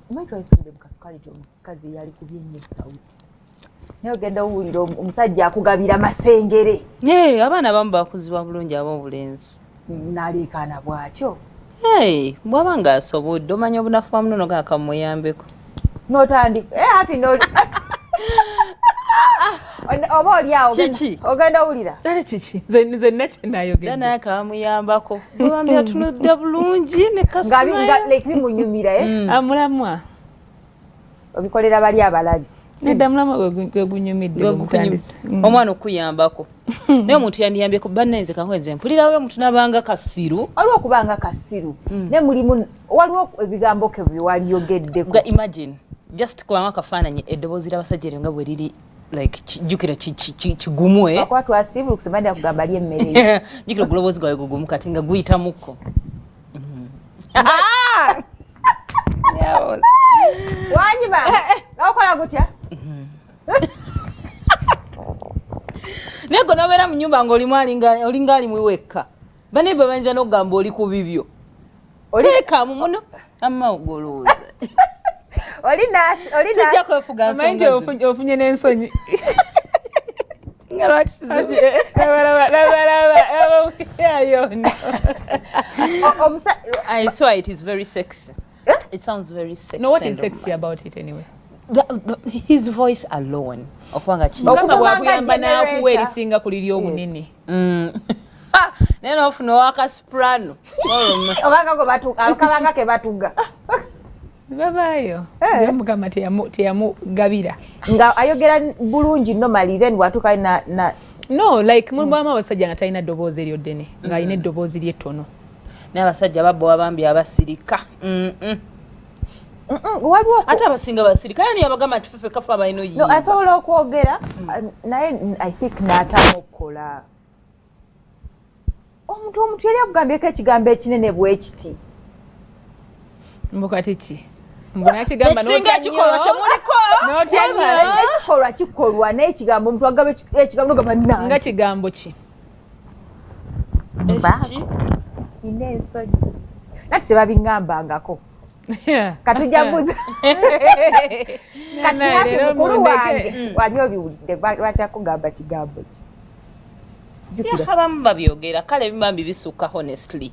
Mwaitwa isude mukasukali to mukazi yali kubyenye sauti. Nayo genda owulira omusajja akugabira masengere. Abaana abamu bakuzibwa bulungi ab'obulenzi. Nalikaana bwakyo. Bw'aba ng'asobodde omanya obunafu munono gakamuyambeko. Notandika ati no oba oli awo ogenda owulira. Dale kiki nze nakyenayogedde. Dana akamuyambako. Bwambye atunudde bulungi ne kasima. Like bimunyumira Amulamwa. Obikolera bali abalabi. Nedda mulamwa gwe gunyumidde omutandisi. Omwana okuyambako. Naye omuntu yandiyambyeko bannenze kankweze mpulirawo omuntu nabanga kasiru. Waliwo okubanga kasiru. Ne mulimu waliwo ebigambo ke byewaliyogeddeko. Nga imagine just kubanga kafaananyi eddoboozi ly'abasajja nga bwe liri like jukira kigumwe. Akwatwa asibu kusema kugamba lye mmere. Jukira guloboozi gwawe gugumu kati nga guyita mukko. Wanyiba. Nakola gutya? Nego nobeera mu nyumba ng'olimu olinga ali muwekka. Bane bwe bayinza n'okugamba oli ku bibyo. Teeka mu muno amma ogolooza. Sijja kwefuga nsonga. Amanyi ofunye n'ensonyi. I swear it is very sexy. It sounds very sexy. No, what is sexy about it anyway? His voice alone. Okubanga ki. Okubanga bwakuyamba n'akuwa erisinga ku liri obunene. Neno ofuna waka soprano. Obanga go akabanga ke batuga. Babayo. Yamugamba teyamugabira. Nga ayogera bulungi normally then watuka na No, like mubama abasajja nga talina ddoboozi eryoddene nga alina eddoboozi lyettono. N'abasajja babbo abambi abasirika. Waliwo ate abasinga basirika yani abagamba tufufe kafa abalina oyinza. No, asobola okwogera naye I think n'atamu okukola. Omuntu yali akugambyeko ekigambo ekinene bwekiti. Mbukati ki? Mbona kigamba n'otya kikolwa kyemuliko. N'otya nnyo. Ekikolwa kikolwa n'ekigambo omuntu agamba ekigambo gamba nanga. Nga kigambo ki? Ekiki? Inensonyi. Nati tebabingambangako. Katujabuza. Kati ate mukulu wange wali obiwulidde lwaki akugamba kigambo ki? Abamu babyogera kale ebimambi bisukka honestly.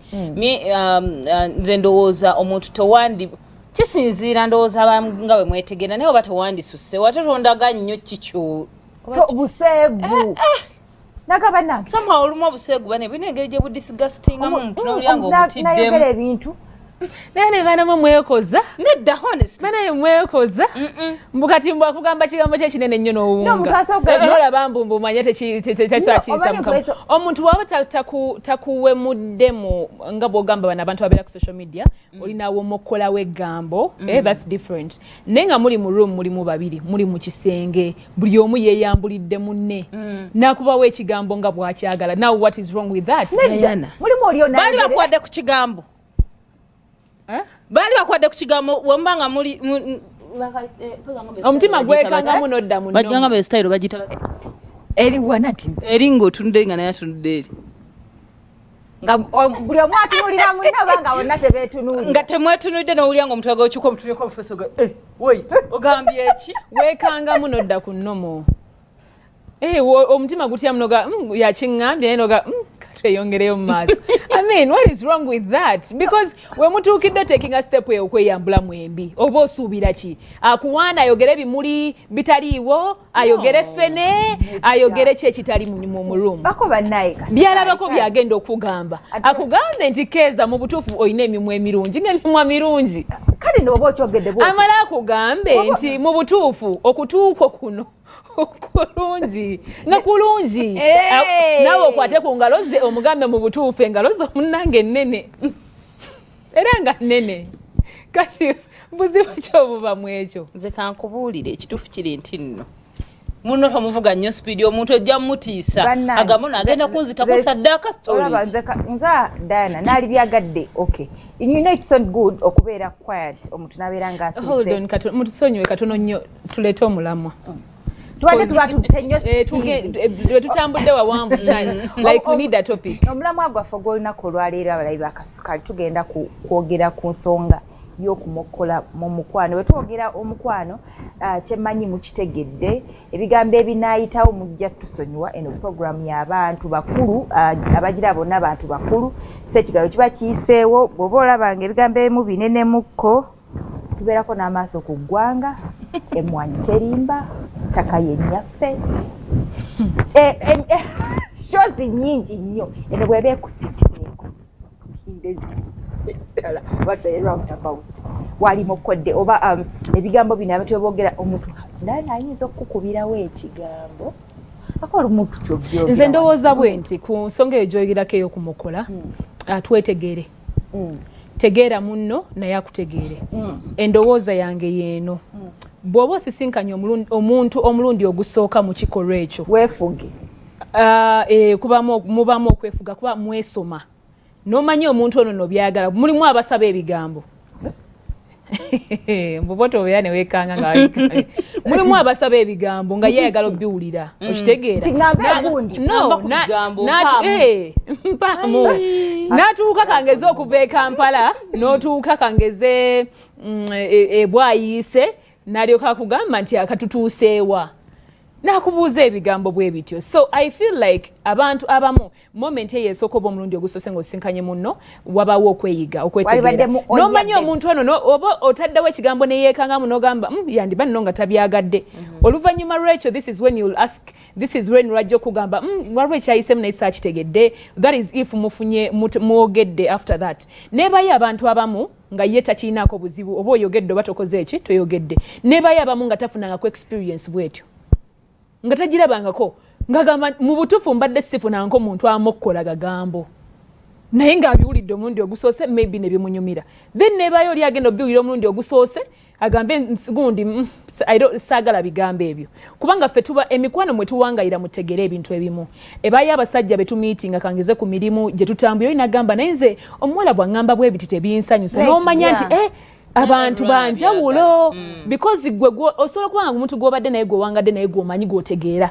Nze ndowooza omuntu tewandi kisinziira ndowooza nga bwe mwetegeera naye oba tewandisusse watetondaga nnyo kikyo buseegu nagaba nange somehow olumu obuseegu bane bulina engeri gye budisgustingamu omuntu n'olyanga obutiddemu nayogera ebintu naye ne banamu mwekoza nedda honestly banaye mwekoza mbukati mbwa kugamba kigambo kye kinene nnyo n'owunga n'olaba mbumbu manye tekyakiyisa mukama omuntu waba takuwemuddemu nga bw'ogamba bano abantu babeera ku social media olinawo omukolawo eggambo that's different naye nga muli mu room mulimu babiri muli mu kisenge buli omu yeeyambulidde munne n'akubawo ekigambo nga bw'akyagala now what is wrong with that mulimu oli baali bakwadde ku kigambo Bali bakwadde ku kigambo wembanga muli omutima gwekangamu nodda muno bajjanga be style bagita eri wanati eringo tunde nga naye atunudde eri nga buli omu atunulira munne banga wonna tebeetunulira nga temwetunudde n'owulya omutwe gwe okyuka omutwe ko professor gwe woi ogambye eki wekangamu nodda ku nnomo omutima gutya munoga yakiŋŋambye naye noga eyongereyo mu maaso. I mean, what is wrong with that? Because we mutuukidde taking a step okweyambula mwembi oba osuubira ki akuwaana ayogere bimuli bitaliiwo ayogere fene ayogere ki ekitali mu room byalabako byagenda okugamba akugambe nti Keeza mu butuufu olina emimwa emirungi ng'emimwa mirungi kale n'oba okyogedde bw'oti amala akugambe nti mu butuufu okutuuko kuno kulungi nga kulungi nawe okwate ku ngalo ze omugambe mu butuufu engalo zo munnange ennene era nga nnene kati buzibu kyobuba mu ekyo nze kankubuulire ekituufu kiri nti nno muno tomuvuga nnyo sipiidi omuntu ojja mutiisa agamba agenda kunzitako saddaaka nze Diana naali byagadde okay you know it's not good okubeera quiet omuntu nabeera nga asise mutusonyiwe katono nnyo tuleete omulamwa tuwade tubatenyo tutambudde wawambu time like we need a topic omulamwa gwaffe gw'olunaku olwaleero abalabi bakasukali tugenda kwogera ku nsonga y'okumukola mu mukwano. Bwe twogera omukwano kyemmanyi mukitegedde ebigambo ebinaayitawo mujja tusonyiwa eno program y'abantu bakulu abagira bonna abantu bakulu sekigalo kiba kiyiseewo bw'oba olabanga ebigambo ebimu binenemukko tubeerako n'amaaso ku ggwanga emmwanyi terimba ttaka yennyaffe shozi nnyingi nnyo eno bw'eba ekusiseeko wali mukodde oba ebigambo bino abantu boogera omuntu ndani ayinza okukubirawo ekigambo akola omuntu kyobyo nze ndowooza bwe nti ku nsonga eyo gyogerako ey'okumukola twetegeere tegeera munno naye akutegeere endowooza yange yeeno bw'oba osisinkanye omuntu omulundi ogusooka mu kikolwa ekyo weefuge mubamu okwefuga kuba mwesoma n'omanyi omuntu ono no byagala mulimu abasaba ebigambo mbuboto obeera ne weekanga nga mulimu abasaba ebigambo nga yeeyagala obbiwulira okitegeera mpaamu n'atuuka kangeze okuva e Kampala n'otuuka kangeze ebwayiise n'alyoka akugamba nti akatutuuseewa nakubuuza ebigambo bwe bityo. So I feel like abantu abamu moment eyo esooka oba omulundi ogusose ng'osisinkanye munno wabawo okweyiga okwetegeera n'omanyi omuntu ono oba otaddewo ekigambo ne yeekangamu n'ogamba yandiba nno nga tabyagadde oluvannyuma lwekyo this is when you'll ask this is when lwajja okugamba waliwo ekyayisemu naye saakitegedde that is if mufunye mwogedde after that nebayo abantu abamu nga ye takiinaako buzibu oba oyogedde oba tokoze eki toyogedde nebayo abamu nga tafunangako experience bwetyo nga tagirabangako ngagamba mu butuufu mbadde sifunanko muntu amokkola gagambo naye ng'abiwulidde omulundi ogusoose maybe ne bimunyumira then nebayo oli agenda obiwulira omulundi ogusoose agambe gundi saagala bigambo ebyo kubanga ffe tuba emikwano mwe tuwangayira mutegere ebintu ebimu ebayo abasajja betumiitinga kangeze ku mirimu gye tutambula oli nagamba naye nze omuwala bw'angamba bwe biti tebinsanyusa n'omanya nti abantu banjawulo because gwe osobola kubanga omuntu gw'obadde naye gw'owangadde naye gw'omanyi gw'otegeera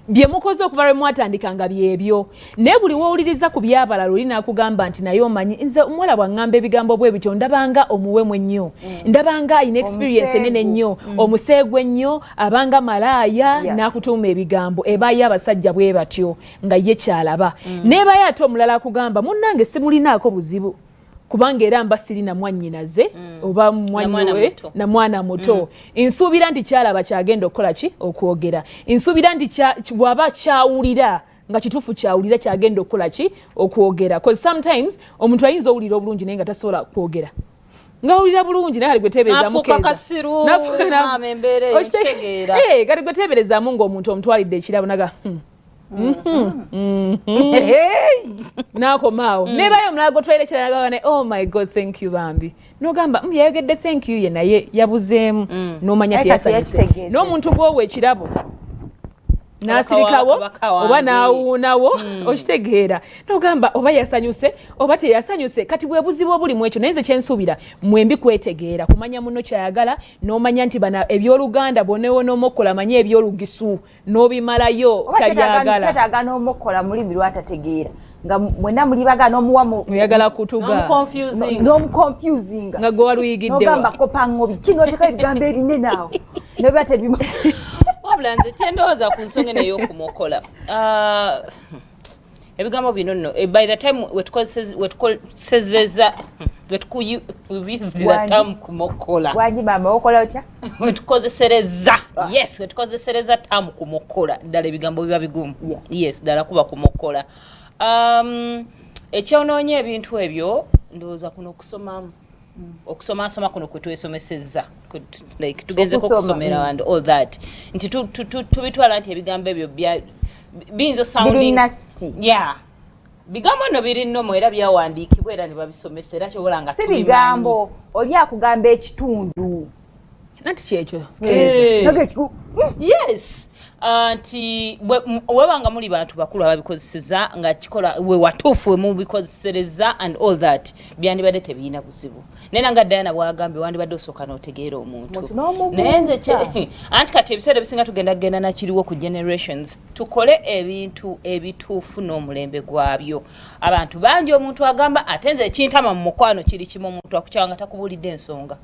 bye mukoze okuva lwe mwatandikanga byebyo naye buli wowuliriza ku byabalala oli n'akugamba nti naye omanyi nze omuwala bw'angamba ebigambo bwe bityo ndabanga omuwemu ennyo ndabanga ayina experience enene ennyo omuseegwe ennyo abanga malaaya n'akutuuma ebigambo ebaayo abasajja bwe batyo nga ye kyalaba neebayo ate omulala akugamba munnange simulinaako buzibu kubanga era mba sirina mwannyinaze oba mwanyiwe na mwana muto nsuubira nti kyalaba kyagenda okukola ki okwogera nsuubira nti bw'aba kyawulira nga kituufu kyawulira kyagenda okukola ki okwogera because sometimes omuntu ayinza owulira obulungi naye nga tasobola kwogera ngawulira bulungi naye kati gwe teeberezaamu kati gwe teeberezaamu ng'omuntu omutwalidde ekirabo naga nakomaawo nebayo omulala gotwaire kiralagane oh my god thank you bambi nogamba yayogedde thank you ye naye yabuzeemu nomanya teyasanyuse n'omuntu gwowa ekirabo n'asirikawo oba n'awuunawo okitegeera nogamba oba yasanyuse oba teyasanyuse kati bwe buzibu obulimu ekyo naye nze kyensuubira mwembi kwetegeera kumanya muno kyayagala n'omanya nti bana ebyoluganda bonewo n'omukkola manye ebyolugisu n'obimalayo tabyagala kyetaaga n'omukkola mulimi lwatategeera nga mwenna mulibaga n'omuwamu oyagala kutuga n'omuconfusinga nga gwe waluyigiddewa n'ogamba kopangobi kino oteka ebigambo ebinene awo nobiba tebimu wabula nze kyendowooza ku nsonga eno ey'okumukola ebigambo bino nno by the time wetukozesezza wetukuvisitiramu kumukola wanyimama okola otya wetukozesereza yes wetukozesereza tamu kumukola ddala ebigambo biba bigumu yes ddala kuba kumukola ekyonoonya ebintu ebyo ndowooza kuno okusomamu okusomasoma kuno kwe twesomesezza like tugenzeko okusomera and all that nti tubitwala nti ebigambo ebyo biyinza sounding bigambo nno biri nnomu era byawandiikibwa era ne babisomesa era kyobola nga si bigambo oli akugamba ekitundu anti kyekyo yes nti webanga muli bantu bakulu ababikozeseza nga kikola we watuufu we mubikozesereza and all that byandibadde tebiina buzibu nena nga Diana bwagambye wandibadde osooka n'otegeera omuntu naye nze anti kati ebiseera ebisinga tugenda nakiriwo ku generations tukole ebintu ebituufu n'omulembe gwabyo abantu bangi omuntu agamba ate nze ekintama mu mukwano kiri kimu omuntu akukyanga nga takubulidde ensonga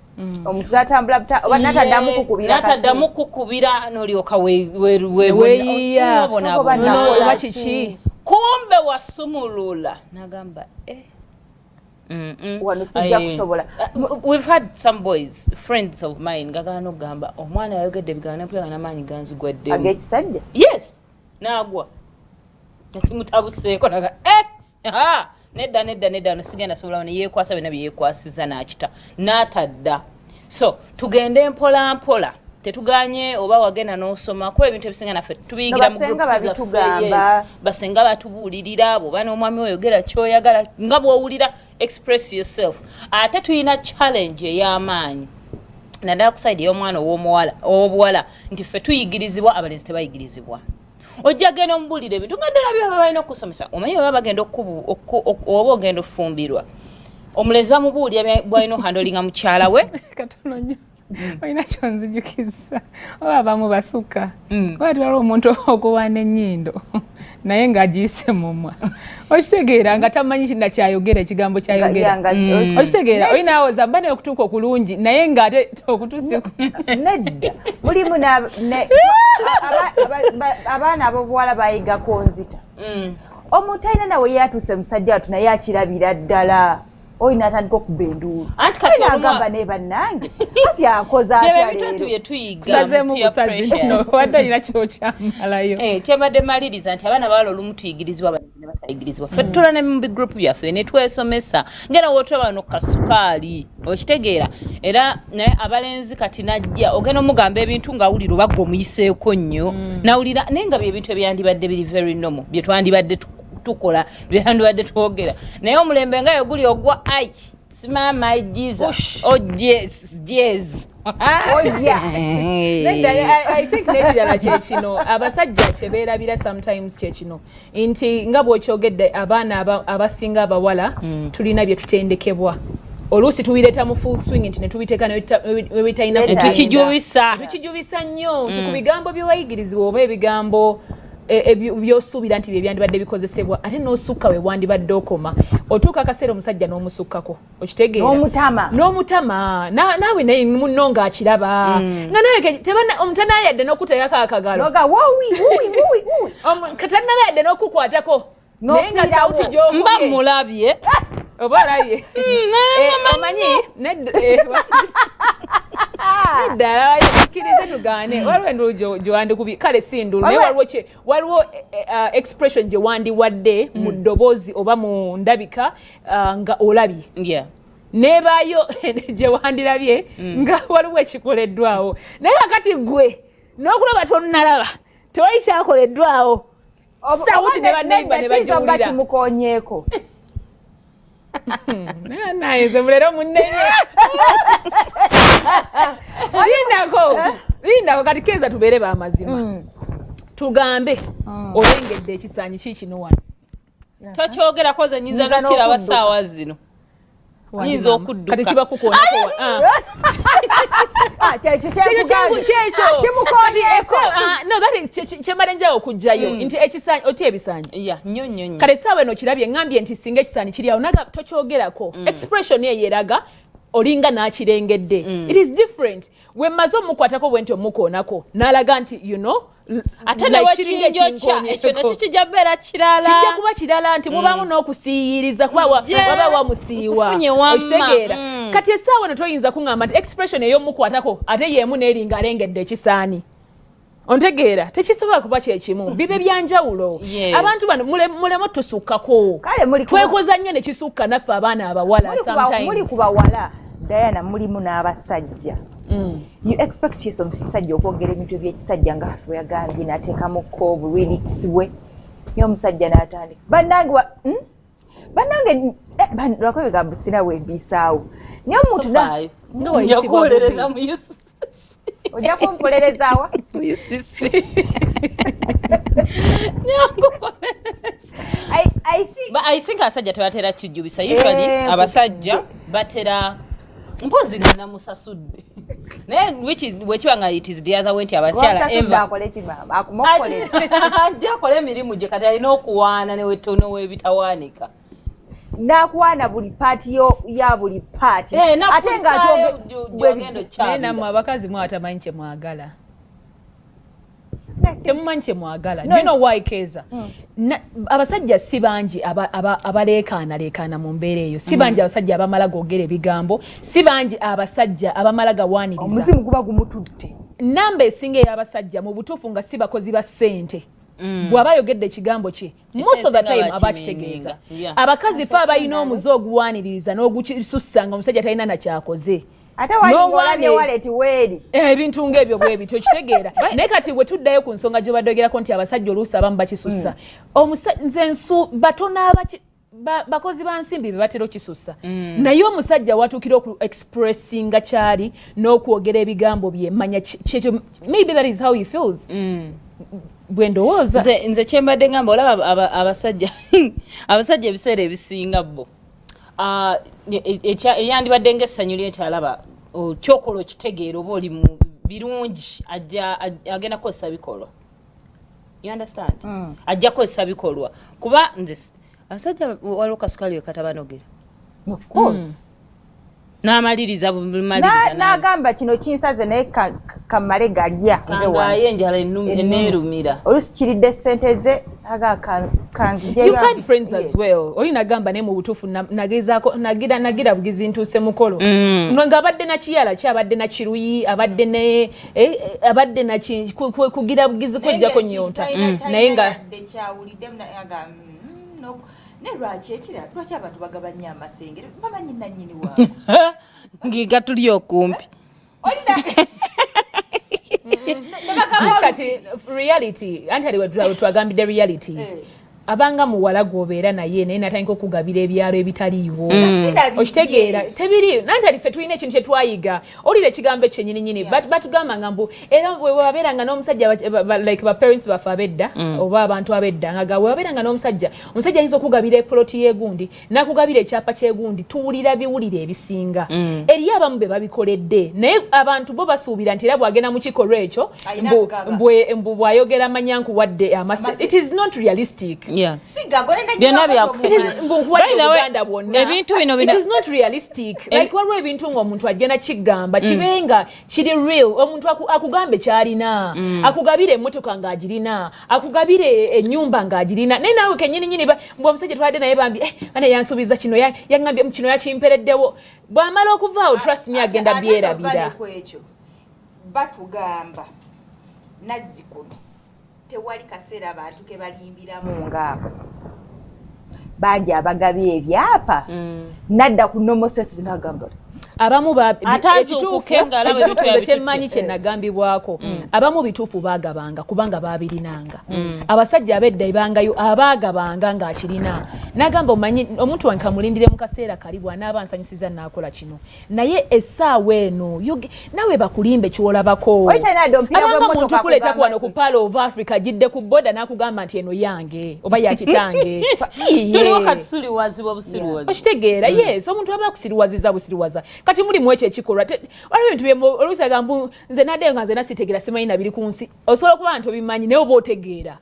omuntu natambula oba nataddamu kukubira n'olyoka oba kiki kumbe wasumulula nagamba we've had some boys friends of mine ngagana ogamba omwana yayogedde ebigambo mpulira n'amaanyi ganzigweddemu ag'ekisajja yes naagwa nakimutabuseeko naga nedda nosigenda sobola neyeekwasa byonna byeyeekwasiza n'akita n'atadda so tugende mpola mpola tetuganye oba wagenda n'osoma kuba ebintu ebisinga naffe tubiyigira mu groups zaffe basenga batubuulirira bw'oba n'omwami oyogera ky'oyagala nga bw'owulira express yourself ate tulina challenge ey'amaanyi naddala ku side ey'omwana ow'obuwala nti ffe tuyigirizibwa abalenzi tebayigirizibwa ojja genda omubuulira ebintu nga ddala byaba balina okusomesa omanyi oba bagenda oba ogenda ofumbirwa omulenzi bamubuulira bwalina ohandolinga mukyala we olina kyonzijukiza oba abamu basukka oba tiwaliwo omuntu okuwaana ennyindo naye ng'agiyise mumwa okitegeera nga tamanyi kina kyayogera ekigambo kyayogera okitegeera olina awoza mba naye okutuuka okulungi naye ng'ate okutusiku nedda mulimu abaana ab'obuwala bayiga konzita omuntu alina nawe yatuuse musajja watu naye akirabira ddala oyina atandika okuba enduulu anti kati agamba ne bannange kati akoze atyasazeemu busazi wadde olina kyokyamalayo kyembadde maliriza nti abaana bawala olumu tuyigirizibwa abalenzi ne batayigirizibwa ffe tutula ne mu bigrupu byaffe ne twesomesa ngera wootulaba nokukasukaali okitegeera era naye abalenzi kati najja ogenda omugamba ebintu ng'awulira oba gwe omuyiseeko nnyo nawulira naye nga byebintu ebyandibadde biri very normal bye twandibadde tukola byandibadde twogera naye omulembe nga yoguli ogwa ai simama Jesus yes I think nekirala kyekino abasajja kyebeerabira sometimes kyekino nti nga bw'okyogedde abaana abasinga abawala tulina bye tutendekebwa oluusi tubireeta mu full swing nti ne tubiteeka webitalina tukijubisa nnyo nti ku bigambo byewayigirizibwa oba ebigambo byosuubira nti byebyandibadde bikozesebwa ate n'osukka we wandibadde okoma otuuka akaseera omusajja n'omussukkako okitegeera n'omutama naawe munno ng'akiraba nga nawe omutanaye yadde n'okuteekako akagalo katanawe yadde n'okukwatako naye nga sawuti gy'omba mulabye oba olabye omanyi neddala ikkirize tugaane waliwo endulu gyewandikubi kale si ndulu naye waliwo expression gye wandiwadde mu ddoboozi oba mu ndabika nga olabye nebaayo gye wandirabye nga waliwo ekikoleddwawo naye kakati gwe n'okulaba tonnalaba tewali kyakoleddwawo sawuti ne banneiba ne bagiwulira kimukonyeeko naye mulero munnenye lindako kati keeza tubeere b'amazima tugambe olengedde ekisaanyi kiikino wano tokyogerako ze nyinza nokiraba saawa zino nyinza okudduka kati kibakukonako kyembadde njawo okugjayo nti ekisaanyi oti ebisaanyi kale saawa eno kirabye ngambye nti singa ekisaanyi kiri awo naga tokyogerako expression eyo eraga olinga n'akirengedde it is different we mmaze omukwatako bwe nti omukoonako n'alaga nti you know ate newekinjokya ekyo nakyo kijja beera kirala kijja kuba kirala nti mubaamu n'okusiiyiriza waba wamusiiwa okitegeera kati essaawa eno toyinza kuŋŋamba nti expression ey'omukwatako ate yeemu n'eringa alengedde ekisaani ontegeera tekisobola kuba kyekimu bibe byanjawulo abantu bano mulemu tusukkako twekoza nnyo ne kisukka naffe abaana abawala muli ku bawala Diana mulimu n'abasajja you expect yeso omusajja okwogera ebintu ebyekisajja nga ffe yagambye n'ateekamuko obulyrics bwe niyo omusajja n'atandika bannange lwako ebigambo sina weebiisaawo niyo omuntu njakuwolereza mu ojja kumpolerezaawa I think abasajja tebatera kijjubisa usually abasajja batera mpozi ngana musasudde naye wekiba nga it is the other way nti abakyala ajja akole emirimu gye kati alina okuwaana newetono webitawaanika nakwana buli paati ya buli paati ate naye nammwe abakazi mwatamanyi kyemwagala temumanyi kyemwagala you know why Keza abasajja si bangi abaleekaanaleekaana mu mbeera eyo si bangi abasajja abamala googera ebigambo si bangi abasajja abamala gawaaniriza omuzimu guba gumutudde namba esinga ey'abasajja mu butuufu nga si bakozi ba ssente bw'aba ayogedde ekigambo kye most of the time aba akitegeeza abakazi fe abalina omuze oguwaaniririza n'ogukisussa nga omusajja talina nakyakoze ate walingolanne waleti weeri ebintu ng'ebyo bwe bityo kitegeera naye kati bwe tuddayo ku nsonga gye baddogerako nti abasajja oluusi abamu bakisussa nze batono bakozi ba nsimbi be batera okisussa naye omusajja watuukira oku expressinga kyali n'okwogera ebigambo bye manya kyekyo maybe that is how he feels bwe ndowooza nze kyembadde ngamba olaba abasajja ebiseera ebisinga bo eyandibadde ng'essanyu lyenti alaba kyokola okitegeera oba oli mu birungi agenda kukozesa bikolwa you understand ajja kukozesa bikolwa kuba nze abasajja waliwo kasukali wekatabanogera of course n'amaliriza bumaliriza n'agamba kino kinsaze naye kamale galya kangaye enjala eneerumira oluusi kiridde ssente ze you had friends as well oli nagamba naye mu butuufu nagezaako nagira bugizi ntuuse mukolo ng'abadde nakiyala ki abadde nakiruyi abadde kugira bugizi kwejjako nyonta naye nga ne lwaki ekirala lwaki abantu bagabanya amasengere bamanyi nannyini waabwe ngiga tuli okumpi kati reality antali twagambidde reality abanga muwala gwobeera naye naye natandika okugabira ebyalo ebitaliiwo okitegeera tebiri nantali ffe tulina ekintu kyetwayiga olire ekigambo ekyenyininyini batugamba nga mbu era wewabeeranga n'omusajja like baparents baffe abedda oba abantu abedda nga wewabeeranga n'omusajja omusajja ayinza okugabira epoloti y'egundi nakugabira ekyapa ky'egundi tuwulira biwulire ebisinga eri abamu be babikoledde naye abantu bo basuubira nti era bwagenda mu kikolwa ekyo mbu bwayogera manyankuwadde amase it is not realistic byonna ebintu bino it is not realistic like waliwo ebintu ng'omuntu agenda kigamba kibenga kiri real omuntu akugambe kyalina akugabire emmotoka ng'agirina akugabire ennyumba ng'agirina naye naawe kennyininyini mbwe omusajja twadde naye bambi ane yansuubiza kino yaŋŋambye kino yakimpereddewo bw'amala okuvaawo trust me agenda byerabira batugamba nazzikuno tewali kaseera abantu ke balimbiramu ngaabo bangi abagabye ebyapa nadda ku nomosesi nagamba abamu kyemmanyi kyenagambibwako abamu bituufu baagabanga kubanga baabirinanga abasajja abedda ebangayo abaagabanga ng'akirina nagamba omanyi omuntu wange kamulindire mu kaseera kali bw'anaaba nsanyusiza naakola kino naye essaawa eno nawe bakulimbe kyolabako abanga muntu kuleeta wano ku Pearl of Africa gidde ku boda n'akugamba nti eno yange oba yakitange okitegeera yes omuntu aba akusiriwaziza busiriwaza kati muli mwekyo ekikolwa waliwo ebintu oluusi agamba nze naddeyo nga nze nasitegeera simanyi nabiri ku nsi osobola okuba nti obimanyi naye oba otegeera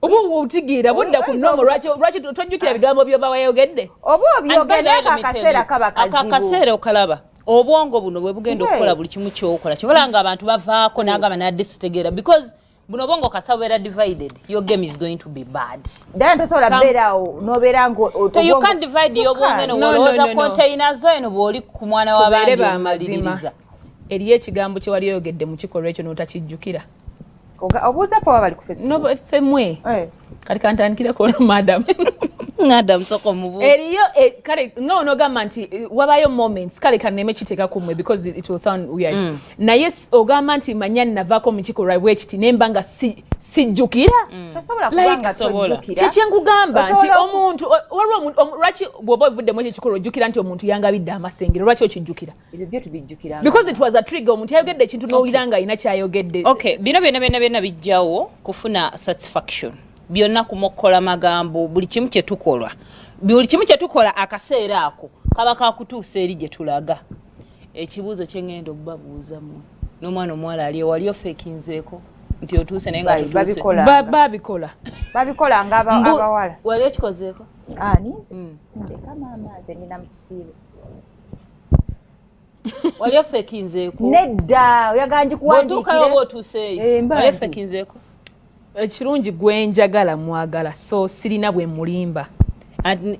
oba otegeera budda ku nnomo lwaki tojjukira bigambo byoba wayogedde oba obyogedde akaseera kaba kazibu akaseera okalaba obwongo buno bwe bugenda okukola buli kimu kyokola kibala nga abantu bavaako n'agamba nadde sitegeera because buno bongo kasabeera divided your game is going to be bad then tosola berawo nobera ngo you can't divide your bongo no wolowooza container zo eno bw'oli ku mwana w'abandi omaliririza eriyo ekigambo kye wali oyogedde mu kikolwa ekyo n'otakijjukira obuuza fe waba bali ku Facebook no ffe mwe kati kantandikireko no madam ngada msoko mubu eriyo kale ngono gamba nti wabayo moments kale kaneme kiteka kumwe because it will sound weird na yes ogamba nti manyani navako mukiko right kiti nembanga sijukira tasobola kubanga tojukira kye nkugamba nti omuntu lwaki bwoba ovudde mu kikolo jukira nti omuntu yangabidde amasengero lwaki okijukira ebyo byo tubijjukira because it was a trigger omuntu yayogedde ekintu n'owuliranga ayina kyayogedde okay bino byonna bijjawo kufuna satisfaction byonna kumokola magambo buli kimu kye tukola akaseera ako kaba kakutuusa eri gye tulaga ekibuuzo kye ngenda okubabuuza mmwe n'omwana omuwala ali wali ofeekinzeeko nti otuuse naye nga tutuuse babikola nga abawala wali ekikozeeko ndeka maama nze nina mu kisiibo wali ofeekinzeeko nedda oyaganje kuwandiikira oba otuuseeyo wali ofeekinzeeko ekirungi gwenjagala mwagala so sirina bwe mulimba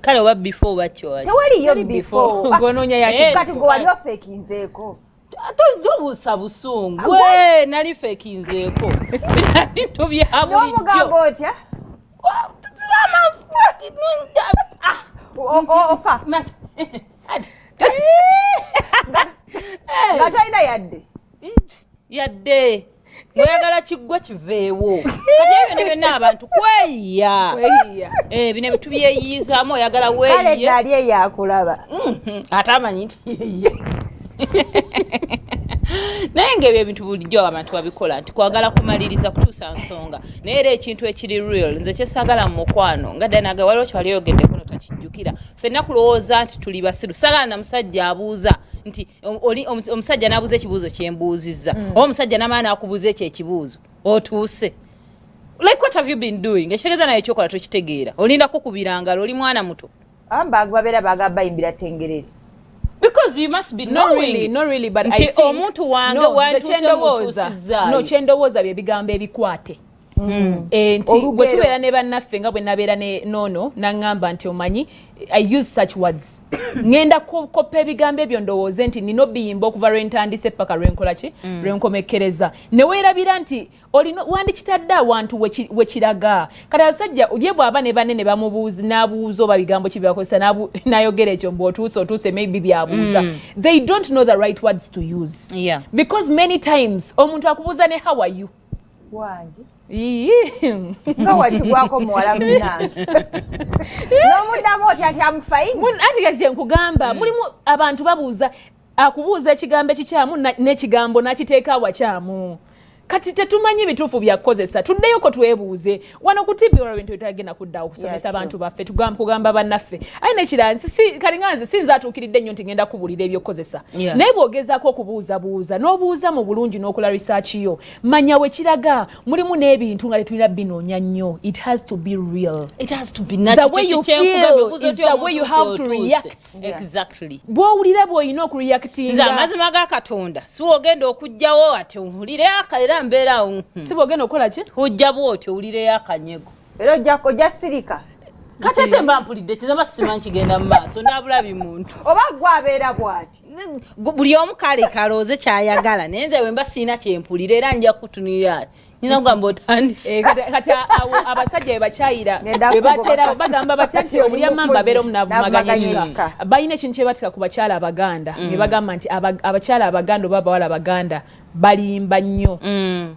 kale oba before bakyo tewaliyo before ngononya yakati gwe wali ofeekinzeeko tobuusa busungu nali feekinzeeko bintu bya bulijjo otya ofa nga talina yadde oyagala kiggwe kiveewo kati ebyo byonna abantu kweyiya bino tubyeyiyiizaamu oyagala weeyiye kale ali eyakulaba ate amanyi nti yeyiye naye ngaebyo ebintu bulijjo abantu babikola nti kwagala kumaliriza kutuusa nsonga naye era ekintu ekiri real nze kyesaagala mu mukwano nga danaga waliwo kyewali yogeddeko notakijjukira ffenna kulowooza nti tuli basiru saagala na musajja abuuza nti omusajja n'abuuza ekibuuzo kyembuuzizza oba omusajja n'amaana akubuuza ekyo ekibuuzo otuuse like what have you been doing ekitegeeza naye ekyokola tokitegeera olinda kukubira ngalo oli mwana muto ambagu babeera bagabayimbira tengerere because you must be knowing not really but I think omuntu wange kyendowooza bye bigambo ebikwate nti bwe tubeera ne bannaffe nga bwe nabeera ne nono naŋŋamba nti omanyi I use such words ngenda kopa ebigambo ebyo ndowooze nti nina obiyimba okuva lwentandise paka lwenkola ki lwenkomekkereza ne weerabira nti wandikitadde awantu wekiraga kati abasajja ye bw'aba ne banne ne bamubuuza n'abuuza oba bigambo ki byakozesa n'ayogera ekyo otuuse maybe byabuuza they don't know the right words to use because many times omuntu akubuuza ne how are you wange nga wakigwako muwala munange n'omuddamu oti ati amufaini anti kati kyenkugamba mulimu abantu babuuza akubuuza ekigambo ekikyamu n'ekigambo n'akiteeka awakyamu kati tetumanyi bituufu byakukozesa tuddeyo ko twebuuze wano ku TV olwa bintu bitagenda kuddawo kusomesa abantu baffe kugamba bannaffe ayi nekirala kali nga nze sinza atuukiridde nnyo nti ngenda kubuulira ebyokukozesa naye bw'ogezaako okubuuzabuuza n'obuuza mu bulungi n'okola research yo manya we kiraga mulimu n'ebintu nga tetulina binoonya nnyo it has to be real the way you feel is the way you have to react exactly bw'owulira bw'olina okureactinga nze amazima ga Katonda si wogenda okugjawo ate owulire akaera mbeera sibogenda okola ki ojja bwoti owulireyo akanyego era ojja sirika kati ate mba mpulidde kizama simanyi kigenda mu maaso ndabulabi muntu oba gwabeera bwati buli omu kale kalooze kyayagala naye nze wemba siina kyempulira era nja kutunira nyina kugamba otandise kati abasajja bebakyayira webatera bagamba batya nti omulya mamba abeera omunavumaganyika balina ekintu kyebatika ku bakyala abaganda ne bagamba nti abakyala abaganda oba abawala abaganda balimba nnyo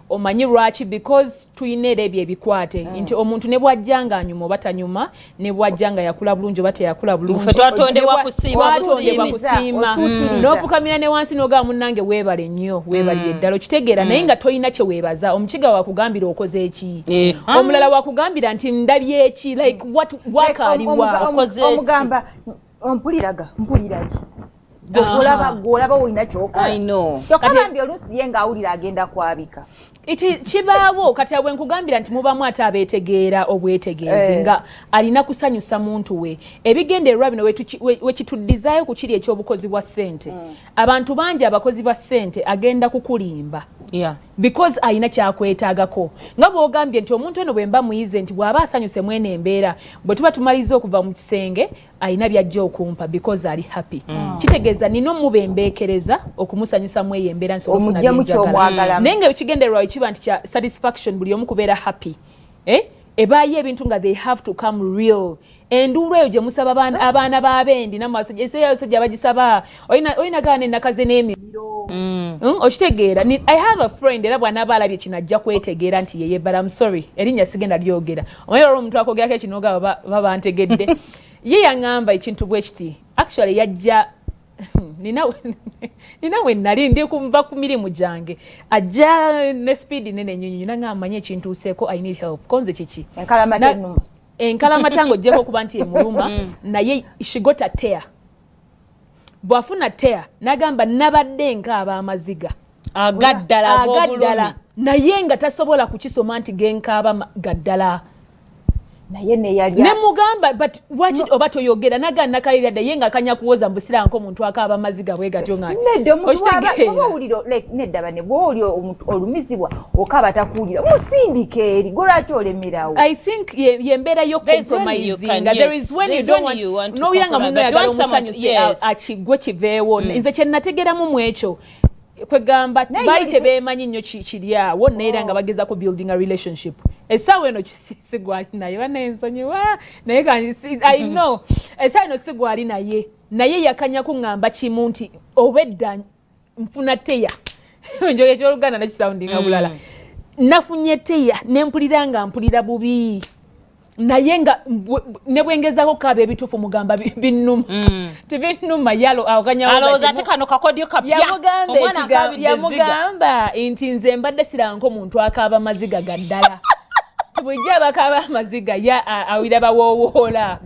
omanyi lwaki because tuyina era ebyo ebikwate nti omuntu ne bwajjanga anyuma oba tanyuma ne bwajjanga yakula bulungi oba teyakula bulungi twatondebwa kusiima n'ofukamira ne wansi n'ogamba munnange weebale nnyo weebalire eddala okitegeera naye nga toyina kye weebaza omukiga wakugambira okoze eki omulala wakugambira nti ndabye eki like wakaaliwa omugamba mpuliraga mpuliraki gwolaba olina kyokagambye oluusi ye ng'awulira agenda kwabika kibaawo kati bwe nkugambira nti mubamu ate abeetegeera obwetegeezi nga alina kusanyusa muntu we ebigendererwa bino wekituddizaayo ku kiri ekyobukozi bwa ssente abantu bangi abakozi ba ssente agenda kukulimba because alina kyakwetaagako nga bw'ogambye nti omuntu eno bwe mba muyize nti bw'aba asanyuse mwene embeera bwe tuba tumaliza okuva mu kisenge alina byajja okumpa because ali happy kitegeeza nina omubembeekereza okumusanyusa mu eyo embeera nsobola okufuna byenjagala naye nga ekigendererwa kiba nti kya satisfaction buli omu kubeera happy ebaayo ebintu nga they have to come real. Enduulu eyo gye musaba abaana b'abendi n'amasajja bagisaba olina gaana ennakaze n'emimiro okitegeera. I have a friend era bw'anaaba alabye kino ajja kwetegeera nti yeye, but I'm sorry erinnya sigenda lyogera omanyi olwo omuntu akwogerako ekino nga baba ntegedde ye yaŋŋamba ekintu bwe kiti actually yajja nina we nali ndi kuva ku mirimu gyange ajja ne speed nene nnyonyo nanga manye ekintuuseeko I need help konze kiki enkalamata ng'oggyeko okuba nti emuluma naye she got a tear. Bw'afuna tear n'agamba nabadde nkaaba amaziga agaddala naye nga tasobola kukisoma nti genkaaba gaddala naye neyalya ne mugamba but watch it oba toyogera nagana kayibyadde ye nga kanya kuwoza mbusira nko omuntu akaaba amaziga bwe gatyo nga nedda bane bw'oli olumizibwa okaba takuwulira musindike eri golwaki olemerawo. I think yembeera yo compromising. There is when you don't want n'oyanga munno yagala omusanyuse akigwe kiveewo. Nze kye nategeramu mu ekyo kwegamba bayite beemanyi nnyo kiri awo neera nga bageza ku building a relationship. Essaawa eno sigwali naye banensonyiwa naye I know essaawa eno sigwali naye yakanya kuŋŋamba kimu nti obedda nfuna teya njoga ekyoluganda nakisoundinga bulala nafunye teya nempulira nga mpulira bubi naye nga ne bwengezako kaaba ebituufu mugamba binnuma tebinnuma yalo alowooza ate kano kakodyo kapya yamugamba nti nze mbadde siranko omuntu akaaba maziga gaddala bwijja bakaaba amaziga awira bawoowoola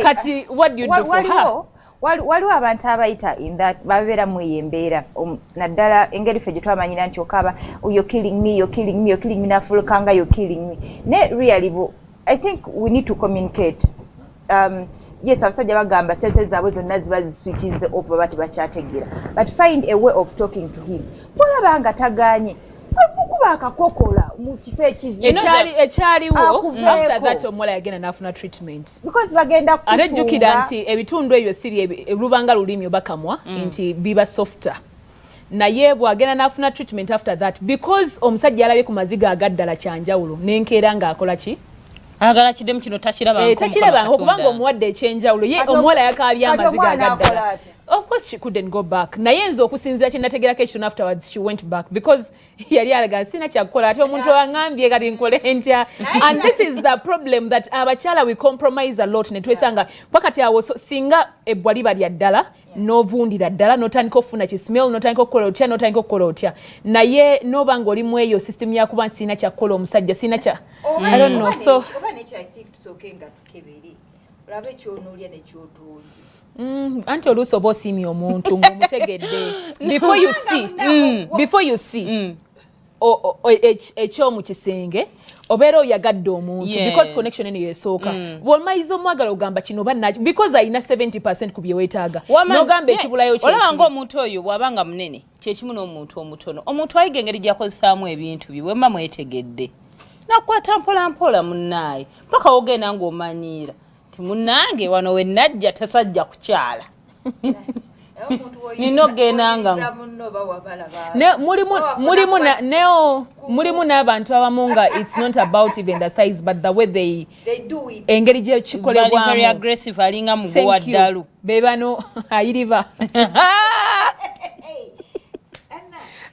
kati what do you do for her? Waliwo abantu abayita in that babeera mu eyo embeera naddala engeri ffe gye twamanyira nti okaaba you're killing me nafulukanga you're killing me ne really I think we need to communicate. Yes, abasajja bagamba sense zaabwe zonna ziba ziswitchinze off baba tebakyategeera, but find a way of talking to him. Bwolaba nga tagaanye mukuba akakokola mu kifo ekizibu ekyaliwo after that omuwala yagenda n'afuna treatment because bagenda kutunga anejjukira nti ebitundu ebyo siri lubanga lulimi obakamwa nti biba softer naye bwagenda n'afuna treatment after that because omusajja alabye ku maziga agaddala kyanjawulo n'enkeera ng'akola ki agala kidemu kino takiraba okubanga omuwadde ekyenjawulo ye omuwala yakaabya amaziga agaddala. Of course she couldn't go back naye nze okusinzira kyenategerako ekitono afterwards she went back because yali alaga sina kyakukola ate omuntu aŋŋambye kati nkole ntya and this is the problem that abakyala we compromise a lot netwesanga pakati awo singa ebbwa liba lya ddala n'ovundira ddala n'otandika okufuna kismell n'otandika okukola otya naye n'oba ng'oli mu eyo system yakuba sina kyakukola omusajja sina kya I don't know so oba nekyo I think tusooke nga tukebere olabe ekyonoolya nekyotoolye anti oluusi oba osiimye omuntu ng'omutegedde before you see ekyomu kisenge obeera oyagadde omuntu because connection eno yesooka bw'omayiza omwagala ogamba kino bannaki because ayina 70% ku bye weetaaga n'ogamba ekibulayo olaba ng'omuntu oyo bw'abanga munene kyekimu n'omuntu omutono omuntu ayiga engeri gy'akozesaamu ebintu bye wemba mwetegedde nakukwata mpolampola munnaaye paka wogenda ng'omanyiira ti munnange wano we najja tasajja kukyala nino genanga mulimu n'abantu abamu nga it's not about even the size but the way they do it engeri gye kikolebwamu very aggressive alinga mugowa ddalu bebano ayiriva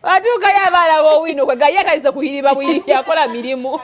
watuukayo abaala b'owino kwe gayakaliza kuyiriba bwiri yakola mirimu